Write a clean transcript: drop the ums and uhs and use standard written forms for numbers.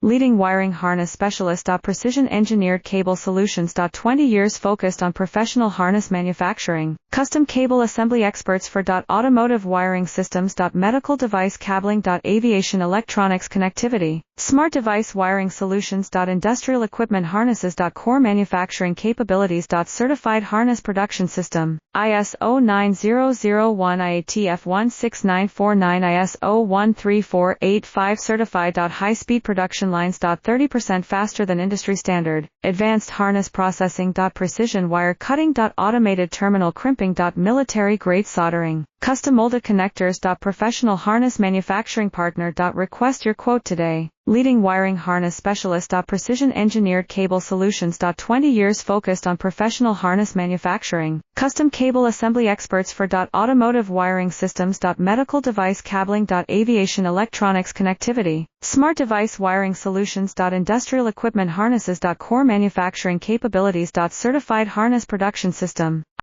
Leading wiring harness specialist. Precision engineered cable solutions. 20 years focused on professional harness manufacturing. Custom cable assembly experts for automotive wiring systems. Medical device cabling. Aviation electronics connectivity. Smart device wiring solutions. Industrial equipment harnesses. Core manufacturing capabilities. Certified harness production system. ISO 9001 IATF 16949 ISO 13485 certified. High-speed production lines. 30% faster than industry standard. Advanced harness processing. Precision wire cutting. Automated terminal crimping. Military grade soldering. Custom molded connectors. Professional harness manufacturing partner. Request your quote today. Leading wiring harness specialist. Precision engineered cable solutions. 20 years focused on professional harness manufacturing. Custom cable assembly experts for automotive wiring systems. Medical device cabling. Aviation electronics connectivity. Smart device wiring solutions. Industrial equipment harnesses. Core manufacturing capabilities. Certified harness production system.